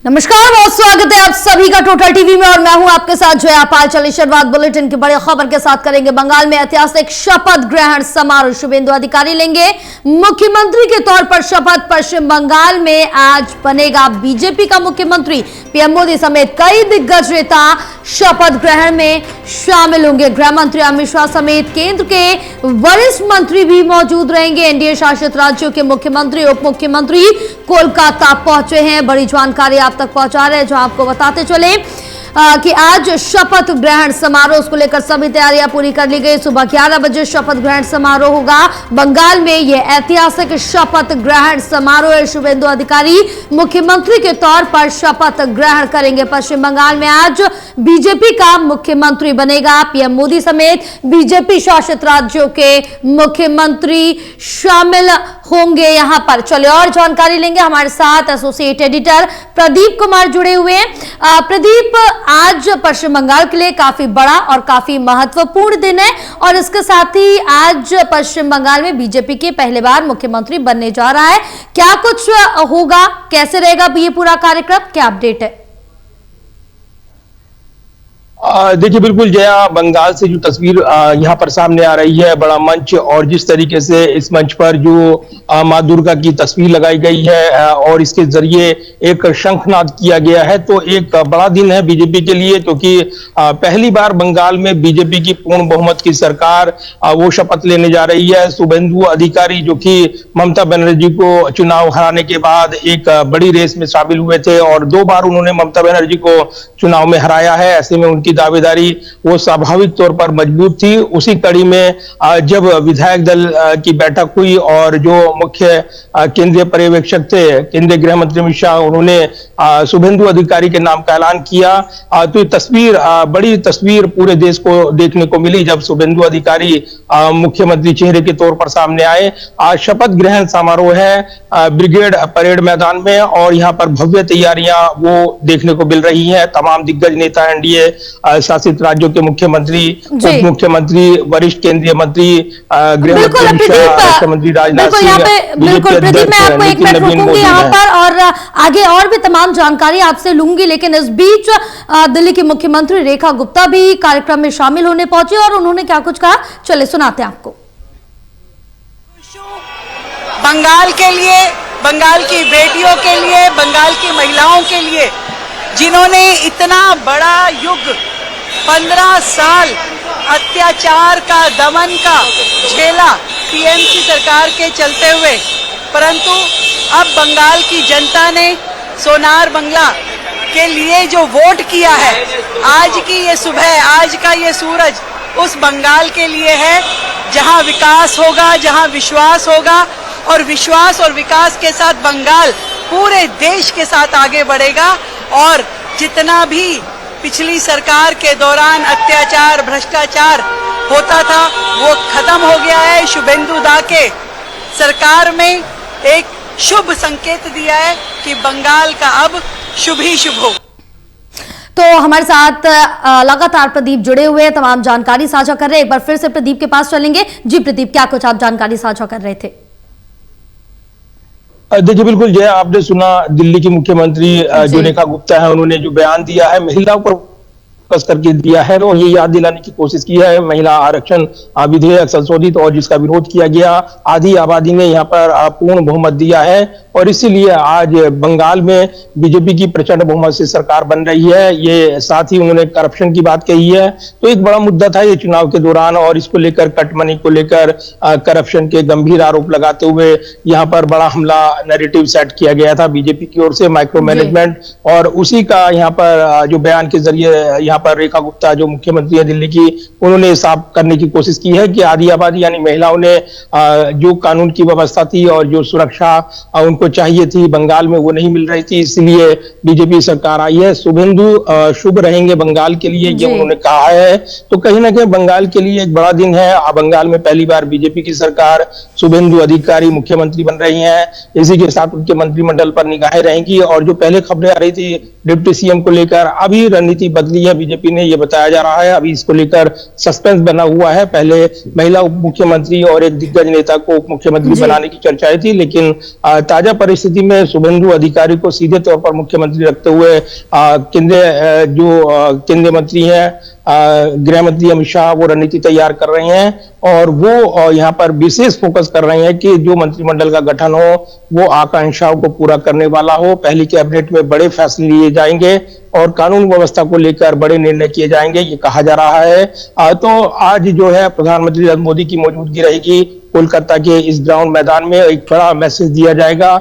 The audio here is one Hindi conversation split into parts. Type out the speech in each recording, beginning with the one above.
नमस्कार, बहुत स्वागत है आप सभी का टोटल टीवी में और मैं हूं आपके साथ जया पाल। चलिए शुरुआत बुलेटिन की बड़ी खबर के साथ करेंगे। बंगाल में ऐतिहासिक शपथ ग्रहण समारोह, शुभेंदु अधिकारी लेंगे मुख्यमंत्री के तौर पर शपथ। पश्चिम बंगाल में आज बनेगा बीजेपी का मुख्यमंत्री। पीएम मोदी समेत कई दिग्गज नेता शपथ ग्रहण में शामिल होंगे। गृह मंत्री अमित शाह समेत केंद्र के वरिष्ठ मंत्री भी मौजूद रहेंगे। एनडीए शासित राज्यों के मुख्यमंत्री, उप मुख्यमंत्री कोलकाता पहुंचे हैं। बड़ी जानकारी आप तक पहुंचा रहे हैं, जो आपको बताते चले कि आज शपथ ग्रहण समारोह, उसको लेकर सभी तैयारियां पूरी कर ली गई। सुबह 11 बजे शपथ ग्रहण समारोह होगा। बंगाल में यह ऐतिहासिक शपथ ग्रहण समारोह है। शुभेंदु अधिकारी मुख्यमंत्री के तौर पर शपथ ग्रहण करेंगे। पश्चिम बंगाल में आज बीजेपी का मुख्यमंत्री बनेगा। पीएम मोदी समेत बीजेपी शासित राज्यों के मुख्यमंत्री शामिल होंगे यहां पर। चलिए और जानकारी लेंगे। हमारे साथ एसोसिएट एडिटर प्रदीप कुमार जुड़े हुए हैं। प्रदीप, आज पश्चिम बंगाल के लिए काफी बड़ा और काफी महत्वपूर्ण दिन है और इसके साथ ही आज पश्चिम बंगाल में बीजेपी के पहली बार मुख्यमंत्री बनने जा रहा है। क्या कुछ होगा, कैसे रहेगा ये पूरा कार्यक्रम, क्या अपडेट है? देखिए, बिल्कुल जया, बंगाल से जो तस्वीर यहाँ पर सामने आ रही है, बड़ा मंच, और जिस तरीके से इस मंच पर जो माँ दुर्गा की तस्वीर लगाई गई है और इसके जरिए एक शंखनाद किया गया है, तो एक बड़ा दिन है बीजेपी के लिए, क्योंकि पहली बार बंगाल में बीजेपी की पूर्ण बहुमत की सरकार वो शपथ लेने जा रही है। शुभेंदु अधिकारी, जो कि ममता बनर्जी को चुनाव हराने के बाद एक बड़ी रेस में शामिल हुए थे और 2 बार उन्होंने ममता बनर्जी को चुनाव में हराया है, ऐसे में उनकी दावेदारी वो स्वाभाविक तौर पर मजबूत थी। उसी कड़ी में जब विधायक दल की बैठक हुई और जो मुख्य केंद्रीय पर्यवेक्षक थे, केंद्रीय गृह मंत्री अमित शाह, उन्होंने शुभेंदु अधिकारी के नाम का ऐलान किया, तो ये तस्वीर, बड़ी तस्वीर पूरे देश को देखने को मिली जब शुभेंदु अधिकारी मुख्यमंत्री चेहरे के तौर पर सामने आए। आज शपथ ग्रहण समारोह है ब्रिगेड परेड मैदान में और यहाँ पर भव्य तैयारियां वो देखने को मिल रही हैं। तमाम दिग्गज नेता, एनडीए शासित राज्यों के मुख्यमंत्री, उप मुख्यमंत्री, वरिष्ठ केंद्रीय मंत्री, गृह मंत्री अमित शाह, रक्षा मंत्री राजनाथ सिंह, बिल्कुल प्रदीप, मैं आपको एक मिनट रोकूंगी यहाँ पर और आगे और भी तमाम जानकारी आपसे लूंगी, लेकिन इस बीच दिल्ली की मुख्यमंत्री रेखा गुप्ता भी कार्यक्रम में शामिल होने पहुंची और उन्होंने क्या कुछ कहा, चले सुनाते हैं आपको। बंगाल के लिए, बंगाल की बेटियों के लिए, बंगाल की महिलाओं के लिए, जिन्होंने इतना बड़ा युग 15 साल अत्याचार का, दमन का झेला टीएमसी सरकार के चलते हुए, परंतु अब बंगाल की जनता ने सोनार बंगला के लिए जो वोट किया है, आज की ये सुबह, आज का ये सूरज उस बंगाल के लिए है जहां विकास होगा, जहां विश्वास होगा, और विश्वास और विकास के साथ बंगाल पूरे देश के साथ आगे बढ़ेगा। और जितना भी पिछली सरकार के दौरान अत्याचार, भ्रष्टाचार होता था, वो खत्म हो गया है। शुभेंदु दा के सरकार में एक शुभ संकेत दिया है कि बंगाल का अब शुभ ही शुभ हो। तो हमारे साथ लगातार प्रदीप जुड़े हुए हैं, तमाम जानकारी साझा कर रहे हैं। एक बार फिर से प्रदीप के पास चलेंगे। जी प्रदीप, क्या कुछ आप जानकारी साझा कर रहे थे? देखिए, बिल्कुल जय, आपने सुना दिल्ली की मुख्यमंत्री जो रेखा गुप्ता है, उन्होंने जो बयान दिया है, महिलाओं पर फोकस करके दिया है और ये याद दिलाने की कोशिश की है, महिला आरक्षण विधेयक संशोधित और जिसका विरोध किया गया, आधी आबादी ने यहाँ पर पूर्ण बहुमत दिया है और इसीलिए आज बंगाल में बीजेपी की प्रचंड बहुमत से सरकार बन रही है। ये साथ ही उन्होंने करप्शन की बात कही है, तो एक बड़ा मुद्दा था ये चुनाव के दौरान और इसको लेकर, कट मनी को लेकर, करप्शन के गंभीर आरोप लगाते हुए यहाँ पर बड़ा हमला नैरेटिव सेट किया गया था बीजेपी की ओर से, माइक्रो मैनेजमेंट, और उसी का यहाँ पर जो बयान के जरिए यहाँ पर रेखा गुप्ता जो मुख्यमंत्री है दिल्ली की, उन्होंने साफ करने की कोशिश की है कि आधी आबादी यानी महिलाओं ने जो कानून की व्यवस्था थी और जो सुरक्षा उनको चाहिए थी बंगाल में, वो नहीं मिल रही थी, इसलिए बीजेपी सरकार आई है। शुभेंदु शुभ रहेंगे बंगाल के लिए, ये उन्होंने कहा है। तो कहीं ना कहीं बंगाल के लिए एक बड़ा दिन है। बंगाल में पहली बार बीजेपी की सरकार, शुभेंदु अधिकारी मुख्यमंत्री बन रही हैं। इसी के साथ उनके मंत्रिमंडल पर निगाहें रहेंगी और जो पहले खबरें आ रही थी डिप्टी सीएम को लेकर, अभी रणनीति बदली है बीजेपी ने, ये बताया जा रहा है। अभी इसको लेकर सस्पेंस बना हुआ है। पहले महिला उप मुख्यमंत्री और एक दिग्गज नेता को उप मुख्यमंत्री बनाने की चर्चाएं थी, लेकिन ताजा परिस्थिति में शुभेंदु अधिकारी को सीधे तौर पर मुख्यमंत्री रखते हुए केंद्रीय मंत्री हैं गृह मंत्री अमित शाह, वो रणनीति तैयार कर रहे हैं और वो यहाँ पर विशेष फोकस कर रहे हैं कि जो मंत्रिमंडल का गठन हो वो आकांक्षाओं को पूरा करने वाला हो। पहली कैबिनेट में बड़े फैसले लिए जाएंगे और कानून व्यवस्था को लेकर बड़े निर्णय किए जाएंगे, ये कहा जा रहा है। तो आज जो है प्रधानमंत्री नरेंद्र मोदी की मौजूदगी रहेगी कोलकाता के इस ग्राउंड मैदान में। एक बड़ा मैसेज दिया जाएगा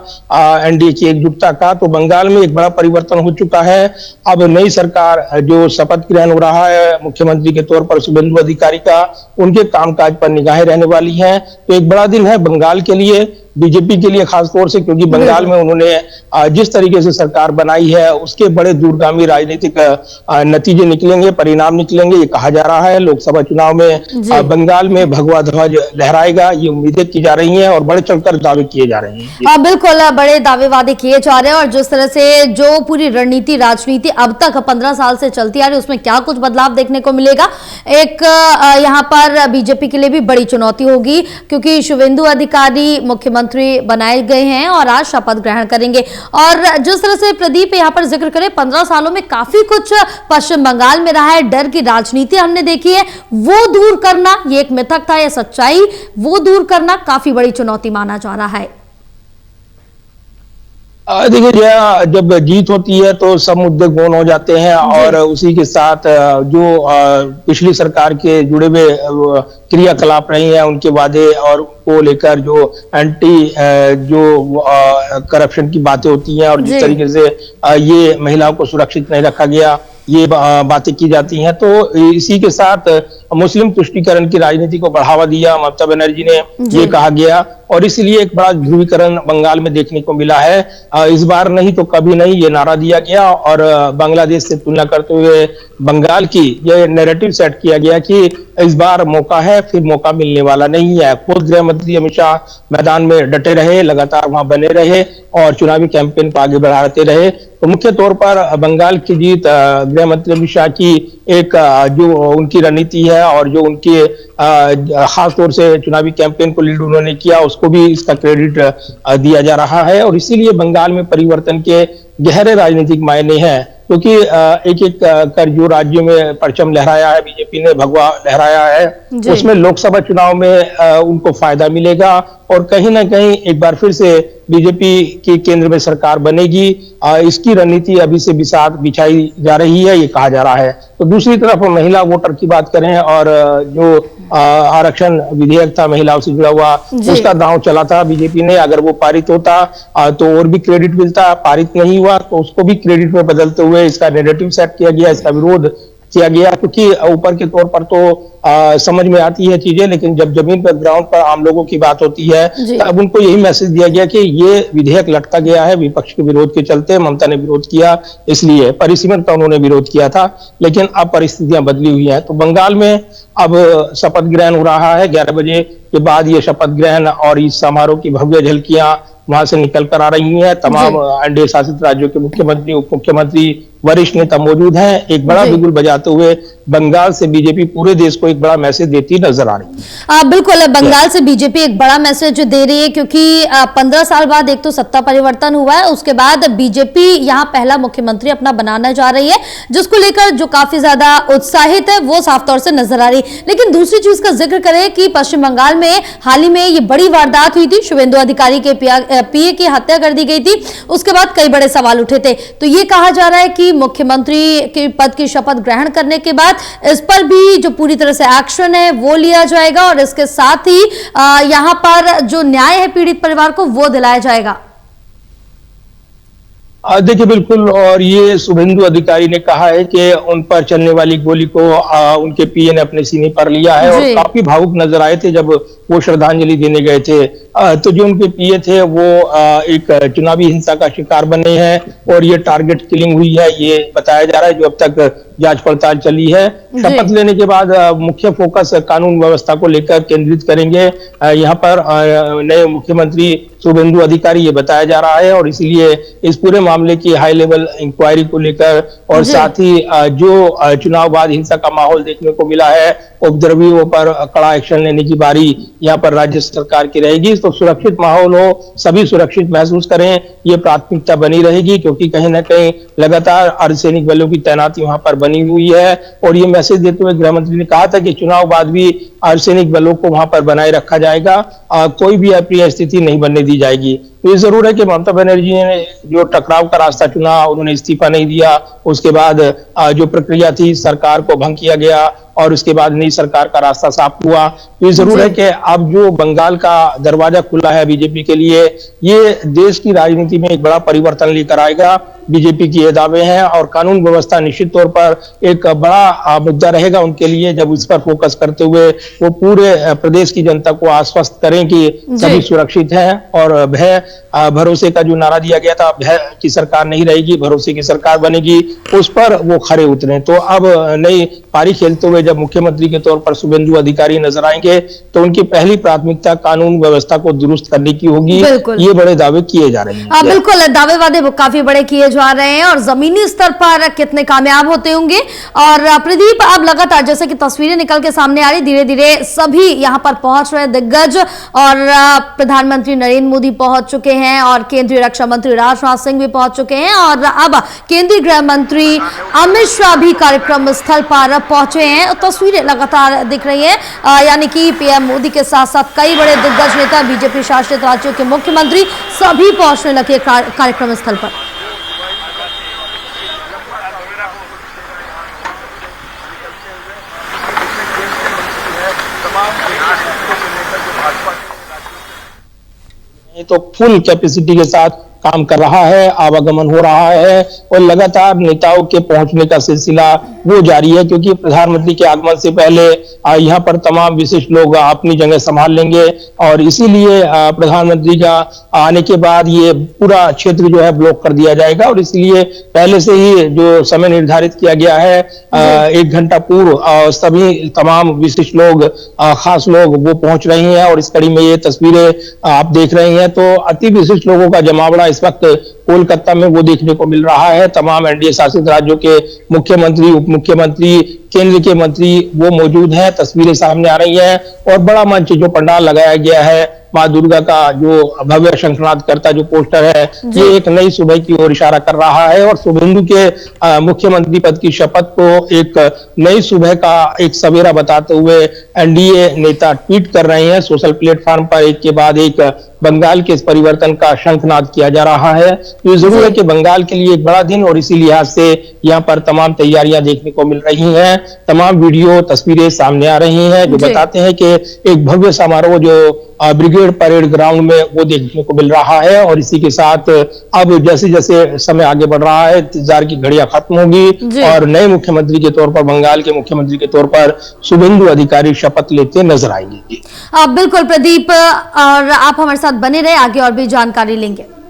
एनडीए की एकजुटता का। तो बंगाल में एक बड़ा परिवर्तन हो चुका है। अब नई सरकार जो शपथ ग्रहण हो रहा है मुख्यमंत्री के तौर पर शुभेंदु अधिकारी का, उनके कामकाज पर निगाहें रहने वाली हैं। तो एक बड़ा दिन है बंगाल के लिए, बीजेपी के लिए खासतौर से, क्योंकि बंगाल में उन्होंने जिस तरीके से सरकार बनाई है उसके बड़े दूरगामी राजनीतिक नतीजे निकलेंगे, परिणाम निकलेंगे, ये कहा जा रहा है। लोकसभा चुनाव में बंगाल में भगवा ध्वज लहराएगा, ये उम्मीदें की जा रही हैं और बड़े चढ़कर दावे किए जा रहे हैं। बिल्कुल, बड़े दावे वादे किए जा रहे हैं और जिस तरह से जो पूरी रणनीति राजनीति अब तक 15 साल से चलती आ रही है उसमें क्या कुछ बदलाव देखने को मिलेगा, एक यहाँ पर बीजेपी के लिए भी बड़ी चुनौती होगी, क्योंकि शुभेंदु अधिकारी मुख्यमंत्री बनाए गए हैं और आज शपथ ग्रहण करेंगे। और जिस तरह से प्रदीप यहाँ पर जिक्र करें, 15 सालों में काफी कुछ पश्चिम बंगाल में रहा है, डर की राजनीति हमने देखी है, वो दूर करना, ये एक मिथक था, ये सच्चाई, वो दूर करना काफी बड़ी चुनौती माना जा रहा है। देखिए, जब जीत होती है तो सब मुद्दे गौन हो जाते हैं और उसी के साथ जो पिछली सरकार के जुड़े हुए क्रियाकलाप रही हैं, उनके वादे और को लेकर जो एंटी जो करप्शन की बातें होती हैं और जिस तरीके से ये महिलाओं को सुरक्षित नहीं रखा गया, ये बातें की जाती हैं। तो इसी के साथ मुस्लिम तुष्टीकरण की राजनीति को बढ़ावा दिया ममता बनर्जी ने, ये कहा गया और इसलिए एक बड़ा ध्रुवीकरण बंगाल में देखने को मिला है। इस बार नहीं तो कभी नहीं, ये नारा दिया गया और बांग्लादेश से तुलना करते हुए बंगाल की ये नैरेटिव सेट किया गया कि इस बार मौका है, फिर मौका मिलने वाला नहीं है। खुद गृह मंत्री अमित शाह मैदान में डटे रहे, लगातार वहां बने रहे और चुनावी कैंपेन को आगे बढ़ाते रहे। तो मुख्य तौर पर बंगाल की जीत गृह मंत्री अमित शाह की एक जो उनकी रणनीति है और जो उनके खास तौर से चुनावी कैंपेन को लीड उन्होंने किया, उसको भी इसका क्रेडिट दिया जा रहा है। और इसीलिए बंगाल में परिवर्तन के गहरे राजनीतिक मायने हैं, क्योंकि एक एक कर जो राज्यों में परचम लहराया है बीजेपी ने, भगवा लहराया है, उसमें लोकसभा चुनाव में उनको फायदा मिलेगा और कहीं ना कहीं एक बार फिर से बीजेपी की केंद्र में सरकार बनेगी। इसकी रणनीति अभी से बिछाई जा रही है, ये कहा जा रहा है। तो दूसरी तरफ महिला वोटर की बात करें और जो आरक्षण विधेयक था महिलाओं से जुड़ा हुआ, उसका दांव चला था बीजेपी ने। अगर वो पारित होता तो और भी क्रेडिट मिलता, पारित नहीं हुआ तो उसको भी क्रेडिट में बदलते हुए इसका नैरेटिव सेट किया गया, इसका विरोध किया गया, क्योंकि ऊपर के तौर पर तो समझ में आती है चीजें, लेकिन जब जमीन पर ग्राउंड पर आम लोगों की बात होती है तब उनको यही मैसेज दिया गया कि ये विधेयक लटका गया है विपक्ष के विरोध के चलते। ममता ने विरोध किया, इसलिए परिसीमन का उन्होंने विरोध किया था, लेकिन अब परिस्थितियां बदली हुई हैं। तो बंगाल में अब शपथ ग्रहण हो रहा है, 11 बजे के बाद ये शपथ ग्रहण और इस समारोह की भव्य झलकियां वहां से निकल कर आ रही हैं। तमाम एनडीए शासित राज्यों के मुख्यमंत्री, उप मुख्यमंत्री, वरिष्ठ नेता मौजूद हैं। एक बड़ा बिगुल बजाते हुए बंगाल से बीजेपी पूरे देश को एक बड़ा मैसेज देती नजर आ रही है। बिल्कुल, बंगाल से बीजेपी एक बड़ा मैसेज दे रही है, क्योंकि 15 साल बाद एक तो सत्ता परिवर्तन हुआ है, उसके बाद बीजेपी यहाँ पहला मुख्यमंत्री अपना बनाने जा रही है, जिसको लेकर जो काफी ज्यादा उत्साहित है वो साफ तौर से नजर आ रही है। लेकिन दूसरी चीज का जिक्र करें कि पश्चिम बंगाल में हाल ही में ये बड़ी वारदात हुई थी, शुभेंदु अधिकारी के पीए की हत्या कर दी गई थी, उसके बाद कई बड़े सवाल उठे थे। तो ये कहा जा रहा है कि मुख्यमंत्री के पद की शपथ ग्रहण करने के बाद इस पर भी जो पूरी तरह से एक्शन है वो लिया जाएगा और इसके साथ ही यहां पर जो न्याय है पीड़ित परिवार को वो दिलाया जाएगा। देखिए, बिल्कुल, और ये शुभेंदु अधिकारी ने कहा है कि उन पर चलने वाली गोली को उनके पीए ने अपने सीने पर लिया है और काफी भावुक नजर आए थे जब वो श्रद्धांजलि देने गए थे। तो जो उनके पीए थे वो एक चुनावी हिंसा का शिकार बने हैं और ये टारगेट किलिंग हुई है, ये बताया जा रहा है, जो अब तक जांच पड़ताल चली है। शपथ लेने के बाद मुख्य फोकस कानून व्यवस्था को लेकर केंद्रित करेंगे। यहाँ पर नए मुख्यमंत्री शुभेंदु अधिकारी, ये बताया जा रहा है, और इसलिए इस पूरे मामले की हाई लेवल इंक्वायरी को लेकर और साथ ही जो चुनाव बाद हिंसा का माहौल देखने को मिला है, उपद्रवियों पर कड़ा एक्शन लेने की बारी यहाँ पर राज्य सरकार की रहेगी। तो सुरक्षित माहौल हो, सभी सुरक्षित महसूस करें, ये प्राथमिकता बनी रहेगी, क्योंकि कहीं ना कहीं लगातार अर्धसैनिक बलों की तैनाती वहां पर बनी हुई है। और ये मैसेज देते हुए गृह मंत्री ने कहा था कि चुनाव बाद भी अर्धसैनिक बलों को वहां पर बनाए रखा जाएगा, कोई भी अप्रिय स्थिति नहीं बनने दी जाएगी। तो ये जरूर है कि ममता बनर्जी ने जो टकराव का रास्ता चुना, उन्होंने इस्तीफा नहीं दिया, उसके बाद जो प्रक्रिया थी सरकार को भंग किया गया और उसके बाद नई सरकार का रास्ता साफ हुआ। तो ये जरूर है कि अब जो बंगाल का दरवाजा खुला है बीजेपी के लिए, ये देश की राजनीति में एक बड़ा परिवर्तन लेकर आएगा। बीजेपी की ये दावे हैं और कानून व्यवस्था निश्चित तौर पर एक बड़ा मुद्दा रहेगा उनके लिए, जब इस पर फोकस करते हुए वो पूरे प्रदेश की जनता को आश्वस्त करें कि सभी सुरक्षित हैं और भय भरोसे का जो नारा दिया गया था, भय की सरकार नहीं रहेगी, भरोसे की सरकार बनेगी, उस पर वो खरे उतरे। तो अब नई पारी खेलते हुए जब मुख्यमंत्री के तौर पर शुभेंदु अधिकारी नजर आएंगे तो उनकी पहली प्राथमिकता कानून व्यवस्था को दुरुस्त करने की होगी। ये बड़े दावे किए जा रहे हैं। बिल्कुल, दावे वादे काफी बड़े किए जा रहे हैं और जमीनी स्तर पर कितने कामयाब होते होंगे। और प्रदीप, अब लगातार जैसे कि तस्वीरें निकल के सामने आ रही, धीरे धीरे सभी यहाँ पर पहुंच रहे दिग्गज, और प्रधानमंत्री नरेंद्र मोदी पहुंच चुके हैं और केंद्रीय रक्षा मंत्री राजनाथ सिंह भी पहुंच चुके हैं, और अब केंद्रीय गृह मंत्री अमित शाह भी कार्यक्रम स्थल पर पहुंचे हैं। तस्वीरें लगातार दिख रही है, यानी कि पीएम मोदी के साथ साथ कई बड़े दिग्गज नेता, बीजेपी शासित राज्यों के मुख्यमंत्री सभी पहुंचने लगे कार्यक्रम स्थल पर। तो फुल कैपेसिटी के साथ काम कर रहा है, आवागमन हो रहा है और लगातार नेताओं के पहुंचने का सिलसिला वो जारी है, क्योंकि प्रधानमंत्री के आगमन से पहले यहाँ पर तमाम विशिष्ट लोग अपनी जगह संभाल लेंगे और इसीलिए प्रधानमंत्री का आने के बाद ये पूरा क्षेत्र जो है ब्लॉक कर दिया जाएगा। और इसलिए पहले से ही जो समय निर्धारित किया गया है 1 घंटा पूर्व सभी तमाम विशिष्ट लोग, खास लोग वो पहुंच रहे हैं। और इस कड़ी में ये तस्वीरें आप देख रहे हैं तो अति विशिष्ट लोगों का जमावड़ा इस वक्त कोलकाता में वो देखने को मिल रहा है। तमाम एनडीए शासित राज्यों के मुख्यमंत्री, उप मुख्यमंत्री, केंद्र के मंत्री वो मौजूद हैं। तस्वीरें सामने आ रही हैं और बड़ा मंच जो पंडाल लगाया गया है, माँ दुर्गा का जो भव्य शंखनाद करता जो पोस्टर है, ये एक नई सुबह की ओर इशारा कर रहा है। और शुभेंदु के मुख्यमंत्री पद की शपथ को एक नई सुबह का एक सवेरा बताते हुए एनडीए नेता ट्वीट कर रहे हैं। सोशल प्लेटफॉर्म पर एक के बाद एक बंगाल के इस परिवर्तन का शंखनाद किया जा रहा है। तो ये जरूर है कि बंगाल के लिए एक बड़ा दिन, और इसी लिहाज से यहाँ पर तमाम तैयारियां देखने को मिल रही हैं। तमाम वीडियो तस्वीरें सामने आ रही हैं जो बताते हैं कि एक भव्य समारोह जो ब्रिगेड परेड ग्राउंड में वो देखने को मिल रहा है। और इसी के साथ अब जैसे जैसे समय आगे बढ़ रहा है, इंतजार की घड़ियां खत्म होगी और नए मुख्यमंत्री के तौर पर, बंगाल के मुख्यमंत्री के तौर पर शुभेंदु अधिकारी शपथ लेते नजर आएंगे। बिल्कुल प्रदीप, और आप हमारे साथ बने रहे, आगे और भी जानकारी लेंगे।